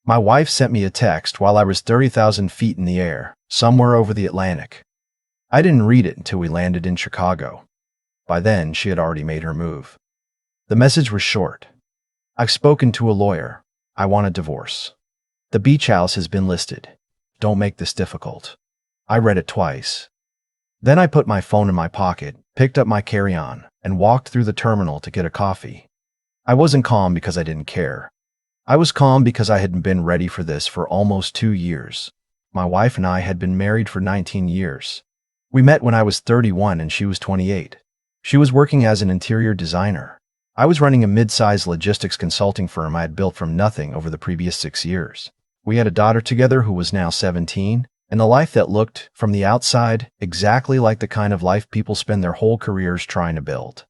My wife sent me a text while I was 30,000 feet in the air, somewhere over the Atlantic. I didn't read it until we landed in Chicago. By then, she had already made her move. The message was short. I've spoken to a lawyer. I want a divorce. The beach house has been listed. Don't make this difficult. I read it twice. Then I put my phone in my pocket, picked up my carry-on, and walked through the terminal to get a coffee. I wasn't calm because I didn't care. I was calm because I hadn't been ready for this for almost 2 years. My wife and I had been married for 19 years. We met when I was 31 and she was 28. She was working as an interior designer. I was running a mid-sized logistics consulting firm I had built from nothing over the previous 6 years. We had a daughter together who was now 17, and a life that looked, from the outside, exactly like the kind of life people spend their whole careers trying to build.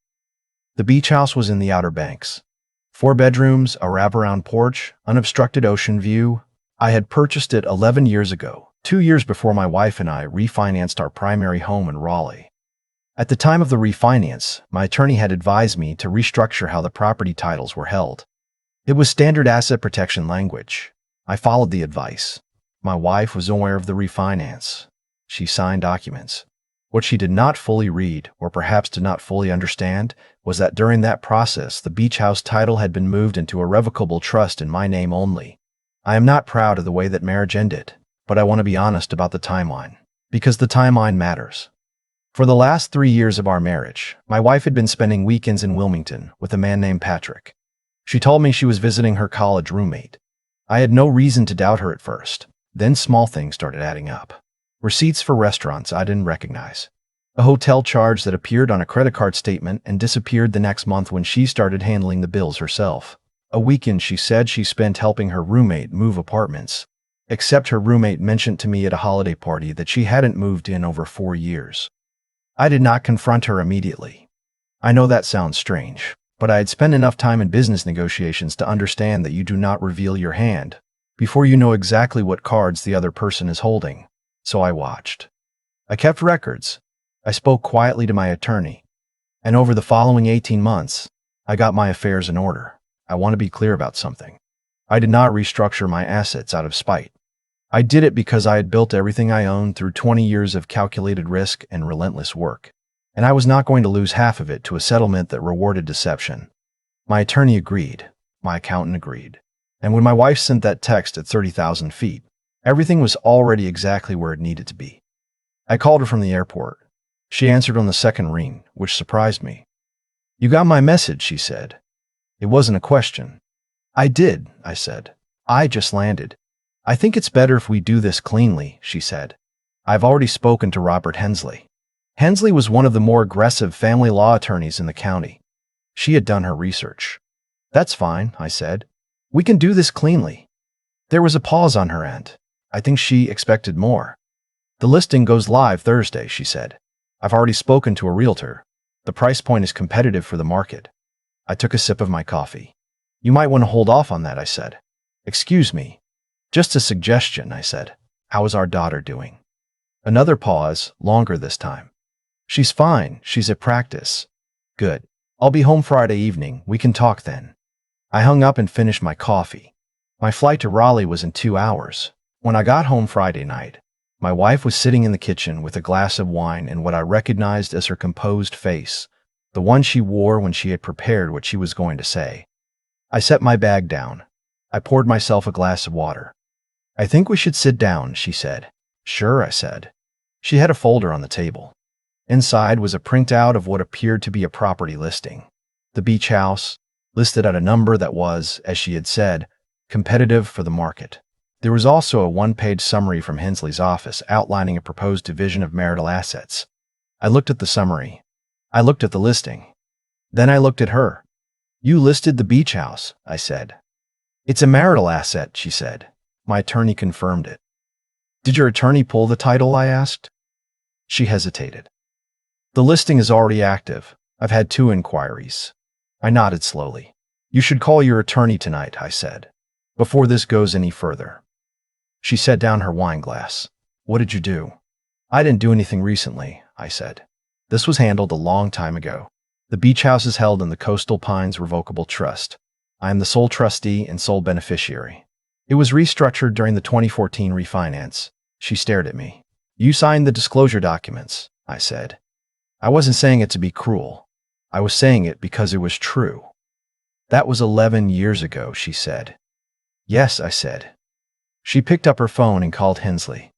The beach house was in the Outer Banks. 4 bedrooms, a wraparound porch, unobstructed ocean view. I had purchased it 11 years ago, 2 years before my wife and I refinanced our primary home in Raleigh. At the time of the refinance, my attorney had advised me to restructure how the property titles were held. It was standard asset protection language. I followed the advice. My wife was aware of the refinance. She signed documents. What she did not fully read, or perhaps did not fully understand, was that during that process, the beach house title had been moved into a revocable trust in my name only. I am not proud of the way that marriage ended, but I want to be honest about the timeline, because the timeline matters. For the last 3 years of our marriage, my wife had been spending weekends in Wilmington with a man named Patrick. She told me she was visiting her college roommate. I had no reason to doubt her at first. Then small things started adding up. Receipts for restaurants I didn't recognize. A hotel charge that appeared on a credit card statement and disappeared the next month when she started handling the bills herself. A weekend she said she spent helping her roommate move apartments. Except her roommate mentioned to me at a holiday party that she hadn't moved in over 4 years. I did not confront her immediately. I know that sounds strange, but I had spent enough time in business negotiations to understand that you do not reveal your hand before you know exactly what cards the other person is holding. So I watched. I kept records. I spoke quietly to my attorney. And over the following 18 months, I got my affairs in order. I want to be clear about something. I did not restructure my assets out of spite. I did it because I had built everything I owned through 20 years of calculated risk and relentless work. And I was not going to lose half of it to a settlement that rewarded deception. My attorney agreed. My accountant agreed. And when my wife sent that text at 30,000 feet, everything was already exactly where it needed to be. I called her from the airport. She answered on the second ring, which surprised me. "You got my message," she said. It wasn't a question. "I did," I said. "I just landed." "I think it's better if we do this cleanly," she said. "I've already spoken to Robert Hensley." Hensley was one of the more aggressive family law attorneys in the county. She had done her research. "That's fine," I said. "We can do this cleanly." There was a pause on her end. I think she expected more. "The listing goes live Thursday," she said. "I've already spoken to a realtor. The price point is competitive for the market." I took a sip of my coffee. "You might want to hold off on that," I said. "Excuse me. Just a suggestion," I said. "How is our daughter doing?" Another pause, longer this time. "She's fine. She's at practice." "Good. I'll be home Friday evening. We can talk then." I hung up and finished my coffee. My flight to Raleigh was in 2 hours. When I got home Friday night, my wife was sitting in the kitchen with a glass of wine and what I recognized as her composed face, the one she wore when she had prepared what she was going to say. I set my bag down. I poured myself a glass of water. "I think we should sit down," she said. "Sure," I said. She had a folder on the table. Inside was a printout of what appeared to be a property listing. The beach house, listed at a number that was, as she had said, competitive for the market. There was also a 1-page summary from Hensley's office outlining a proposed division of marital assets. I looked at the summary. I looked at the listing. Then I looked at her. "You listed the beach house," I said. "It's a marital asset," she said. My attorney confirmed it. "Did your attorney pull the title?" I asked. She hesitated. "The listing is already active. I've had 2 inquiries." I nodded slowly. "You should call your attorney tonight," I said, "before this goes any further." She set down her wine glass. "What did you do?" "I didn't do anything recently," I said. "This was handled a long time ago. The beach house is held in the Coastal Pines Revocable Trust. I am the sole trustee and sole beneficiary." It was restructured during the 2014 refinance. She stared at me. You signed the disclosure documents, I said. I wasn't saying it to be cruel. I was saying it because it was true. That was 11 years ago, she said. Yes, I said. She picked up her phone and called Hensley.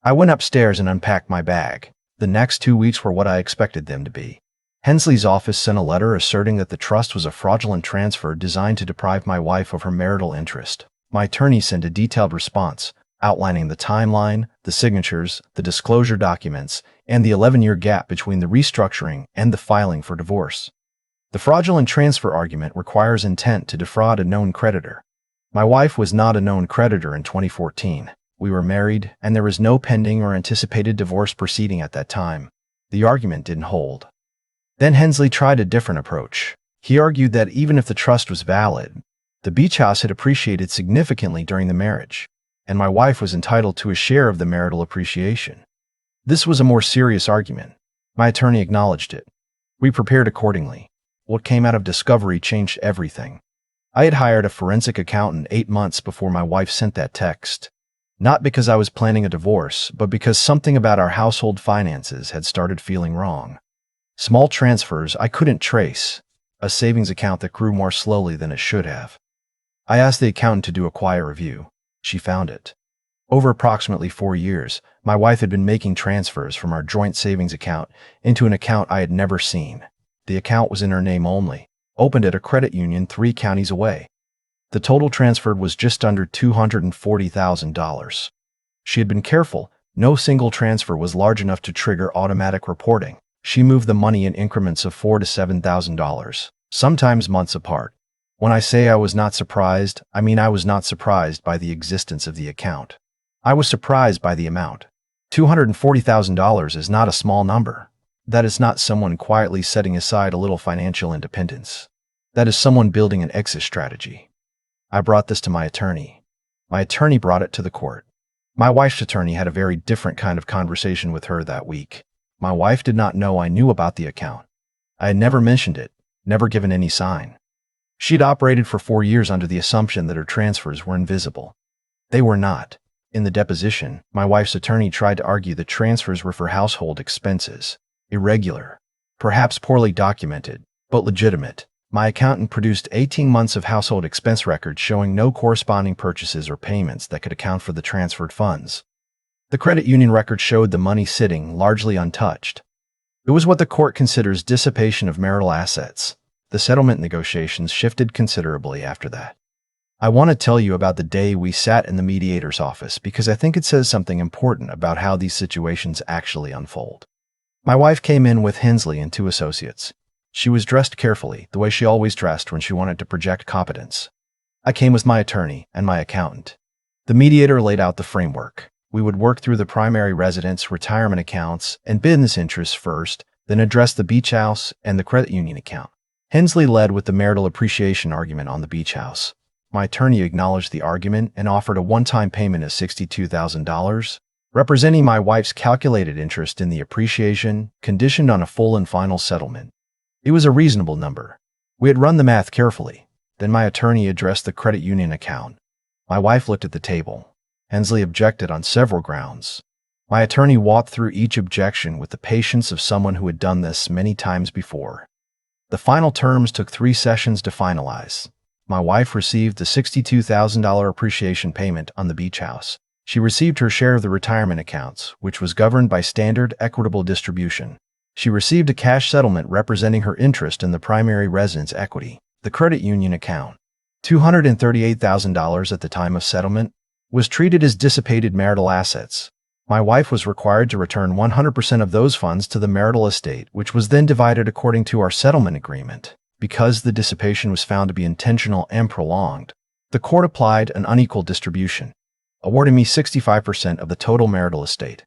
I went upstairs and unpacked my bag. The next 2 weeks were what I expected them to be. Hensley's office sent a letter asserting that the trust was a fraudulent transfer designed to deprive my wife of her marital interest. My attorney sent a detailed response, outlining the timeline, the signatures, the disclosure documents, and the 11-year gap between the restructuring and the filing for divorce. The fraudulent transfer argument requires intent to defraud a known creditor. My wife was not a known creditor in 2014. We were married, and there was no pending or anticipated divorce proceeding at that time. The argument didn't hold. Then Hensley tried a different approach. He argued that even if the trust was valid, the beach house had appreciated significantly during the marriage, and my wife was entitled to a share of the marital appreciation. This was a more serious argument. My attorney acknowledged it. We prepared accordingly. What came out of discovery changed everything. I had hired a forensic accountant 8 months before my wife sent that text. Not because I was planning a divorce, but because something about our household finances had started feeling wrong. Small transfers I couldn't trace, a savings account that grew more slowly than it should have. I asked the accountant to do a quiet review. She found it. Over approximately 4 years, my wife had been making transfers from our joint savings account into an account I had never seen. The account was in her name only, opened at a credit union 3 counties away. The total transferred was just under $240,000. She had been careful. No single transfer was large enough to trigger automatic reporting. She moved the money in increments of $4,000 to $7,000, sometimes months apart. When I say I was not surprised, I mean I was not surprised by the existence of the account. I was surprised by the amount. $240,000 is not a small number. That is not someone quietly setting aside a little financial independence. That is someone building an exit strategy. I brought this to my attorney. My attorney brought it to the court. My wife's attorney had a very different kind of conversation with her that week. My wife did not know I knew about the account. I had never mentioned it, never given any sign. She'd operated for 4 years under the assumption that her transfers were invisible. They were not. In the deposition, my wife's attorney tried to argue that transfers were for household expenses, irregular, perhaps poorly documented, but legitimate. My accountant produced 18 months of household expense records showing no corresponding purchases or payments that could account for the transferred funds. The credit union record showed the money sitting largely untouched. It was what the court considers dissipation of marital assets. The settlement negotiations shifted considerably after that. I want to tell you about the day we sat in the mediator's office because I think it says something important about how these situations actually unfold. My wife came in with Hensley and 2 associates. She was dressed carefully, the way she always dressed when she wanted to project competence. I came with my attorney and my accountant. The mediator laid out the framework. We would work through the primary residence, retirement accounts, and business interests first, then address the beach house and the credit union account. Hensley led with the marital appreciation argument on the beach house. My attorney acknowledged the argument and offered a one-time payment of $62,000, representing my wife's calculated interest in the appreciation, conditioned on a full and final settlement. It was a reasonable number. We had run the math carefully. Then my attorney addressed the credit union account. My wife looked at the table. Hensley objected on several grounds. My attorney walked through each objection with the patience of someone who had done this many times before. The final terms took 3 sessions to finalize. My wife received the $62,000 appreciation payment on the beach house. She received her share of the retirement accounts, which was governed by standard equitable distribution. She received a cash settlement representing her interest in the primary residence equity, the credit union account. $238,000 at the time of settlement was treated as dissipated marital assets. My wife was required to return 100% of those funds to the marital estate, which was then divided according to our settlement agreement. Because the dissipation was found to be intentional and prolonged, the court applied an unequal distribution, awarding me 65% of the total marital estate.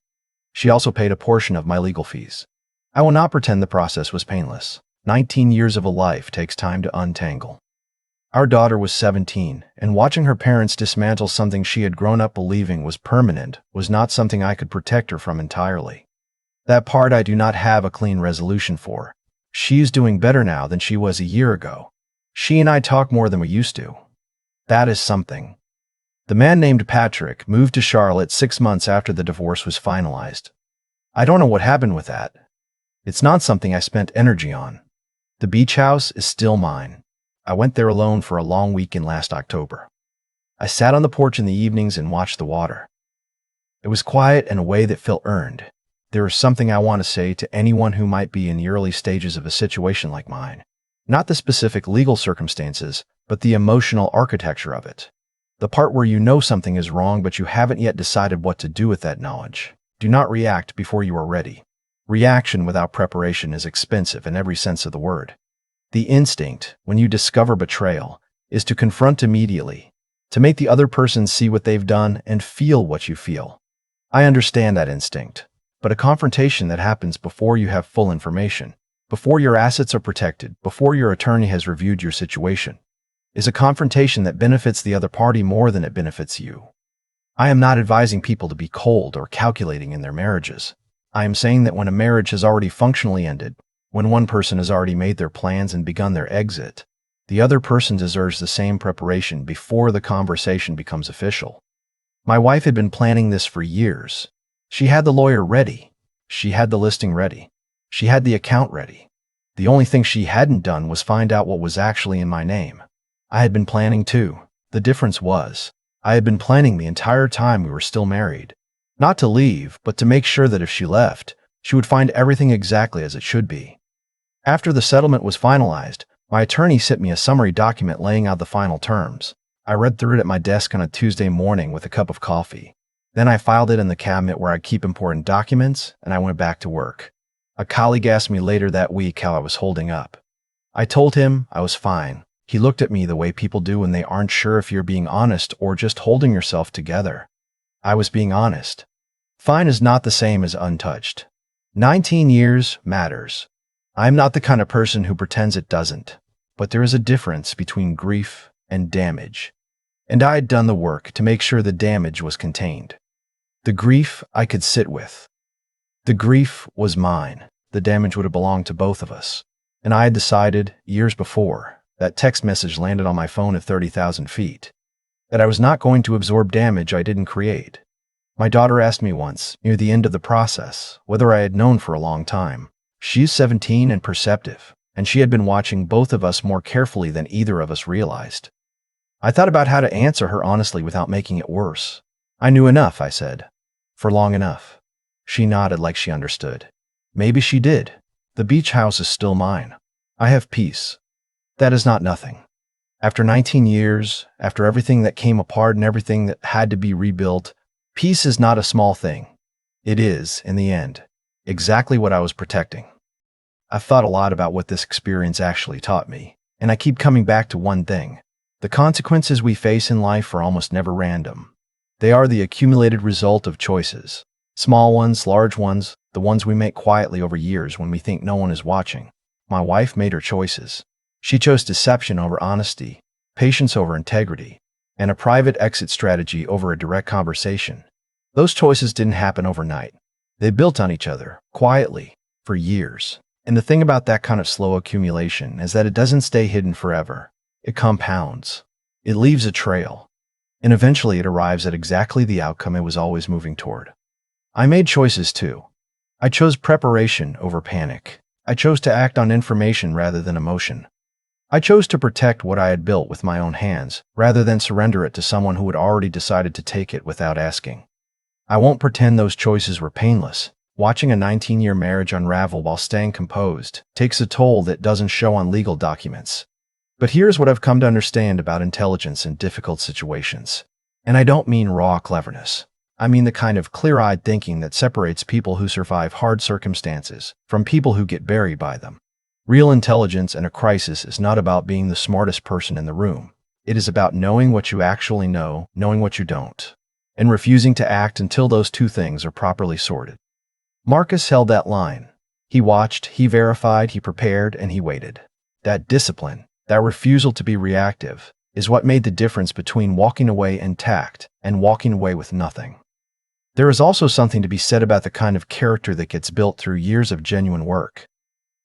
She also paid a portion of my legal fees. I will not pretend the process was painless. 19 years of a life takes time to untangle. Our daughter was 17, and watching her parents dismantle something she had grown up believing was permanent was not something I could protect her from entirely. That part I do not have a clean resolution for. She is doing better now than she was a year ago. She and I talk more than we used to. That is something. The man named Patrick moved to Charlotte 6 months after the divorce was finalized. I don't know what happened with that. It's not something I spent energy on. The beach house is still mine. I went there alone for a long weekend last October. I sat on the porch in the evenings and watched the water. It was quiet in a way that felt earned. There is something I want to say to anyone who might be in the early stages of a situation like mine. Not the specific legal circumstances, but the emotional architecture of it. The part where you know something is wrong but you haven't yet decided what to do with that knowledge. Do not react before you are ready. Reaction without preparation is expensive in every sense of the word. The instinct, when you discover betrayal, is to confront immediately, to make the other person see what they've done and feel what you feel. I understand that instinct, but a confrontation that happens before you have full information, before your assets are protected, before your attorney has reviewed your situation, is a confrontation that benefits the other party more than it benefits you. I am not advising people to be cold or calculating in their marriages. I am saying that when a marriage has already functionally ended, when one person has already made their plans and begun their exit, the other person deserves the same preparation before the conversation becomes official. My wife had been planning this for years. She had the lawyer ready. She had the listing ready. She had the account ready. The only thing she hadn't done was find out what was actually in my name. I had been planning too. The difference was, I had been planning the entire time we were still married. Not to leave, but to make sure that if she left, she would find everything exactly as it should be. After the settlement was finalized, my attorney sent me a summary document laying out the final terms. I read through it at my desk on a Tuesday morning with a cup of coffee. Then I filed it in the cabinet where I keep important documents, and I went back to work. A colleague asked me later that week how I was holding up. I told him I was fine. He looked at me the way people do when they aren't sure if you're being honest or just holding yourself together. I was being honest. Fine is not the same as untouched. 19 years matters. I'm not the kind of person who pretends it doesn't, but there is a difference between grief and damage. And I had done the work to make sure the damage was contained. The grief I could sit with. The grief was mine. The damage would have belonged to both of us. And I had decided, years before, that text message landed on my phone at 30,000 feet, that I was not going to absorb damage I didn't create. My daughter asked me once, near the end of the process, whether I had known for a long time. She's 17 and perceptive, and she had been watching both of us more carefully than either of us realized. I thought about how to answer her honestly without making it worse. I knew enough, I said. For long enough. She nodded like she understood. Maybe she did. The beach house is still mine. I have peace. That is not nothing. After 19 years, after everything that came apart and everything that had to be rebuilt, peace is not a small thing. It is, in the end, exactly what I was protecting. I've thought a lot about what this experience actually taught me, and I keep coming back to one thing. The consequences we face in life are almost never random. They are the accumulated result of choices. Small ones, large ones, the ones we make quietly over years when we think no one is watching. My wife made her choices. She chose deception over honesty, patience over integrity, and a private exit strategy over a direct conversation. Those choices didn't happen overnight. They built on each other, quietly, for years. And the thing about that kind of slow accumulation is that it doesn't stay hidden forever. It compounds. It leaves a trail. And eventually it arrives at exactly the outcome it was always moving toward. I made choices too. I chose preparation over panic. I chose to act on information rather than emotion. I chose to protect what I had built with my own hands, rather than surrender it to someone who had already decided to take it without asking. I won't pretend those choices were painless. Watching a 19-year marriage unravel while staying composed takes a toll that doesn't show on legal documents. But here's what I've come to understand about intelligence in difficult situations. And I don't mean raw cleverness. I mean the kind of clear-eyed thinking that separates people who survive hard circumstances from people who get buried by them. Real intelligence in a crisis is not about being the smartest person in the room. It is about knowing what you actually know, knowing what you don't, and refusing to act until those two things are properly sorted. Marcus held that line. He watched, he verified, he prepared, and he waited. That discipline, that refusal to be reactive, is what made the difference between walking away intact and walking away with nothing. There is also something to be said about the kind of character that gets built through years of genuine work.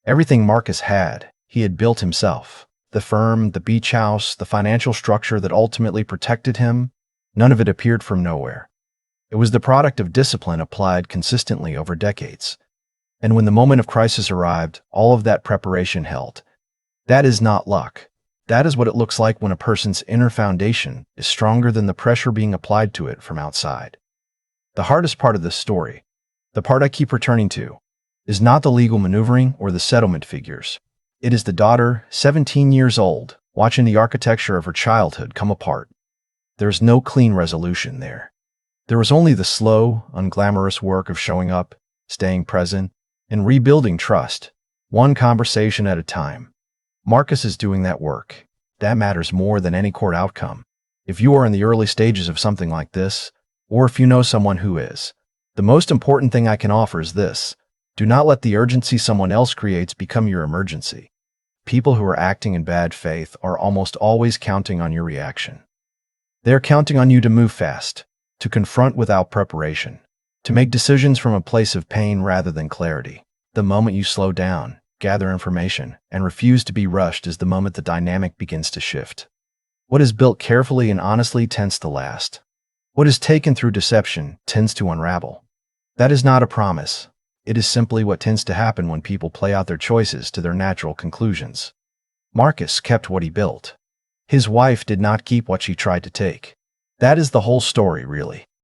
Everything Marcus had, he had built himself. The firm, the beach house, the financial structure that ultimately protected him. None of it appeared from nowhere. It was the product of discipline applied consistently over decades. And when the moment of crisis arrived, all of that preparation held. That is not luck. That is what it looks like when a person's inner foundation is stronger than the pressure being applied to it from outside. The hardest part of this story, the part I keep returning to, is not the legal maneuvering or the settlement figures. It is the daughter, 17 years old, watching the architecture of her childhood come apart. There is no clean resolution there. There was only the slow, unglamorous work of showing up, staying present, and rebuilding trust, one conversation at a time. Marcus is doing that work. That matters more than any court outcome. If you are in the early stages of something like this, or if you know someone who is, the most important thing I can offer is this: do not let the urgency someone else creates become your emergency. People who are acting in bad faith are almost always counting on your reaction. They're counting on you to move fast, to confront without preparation, to make decisions from a place of pain rather than clarity. The moment you slow down, gather information, and refuse to be rushed is the moment the dynamic begins to shift. What is built carefully and honestly tends to last. What is taken through deception tends to unravel. That is not a promise. It is simply what tends to happen when people play out their choices to their natural conclusions. Marcus kept what he built. His wife did not keep what she tried to take. That is the whole story, really.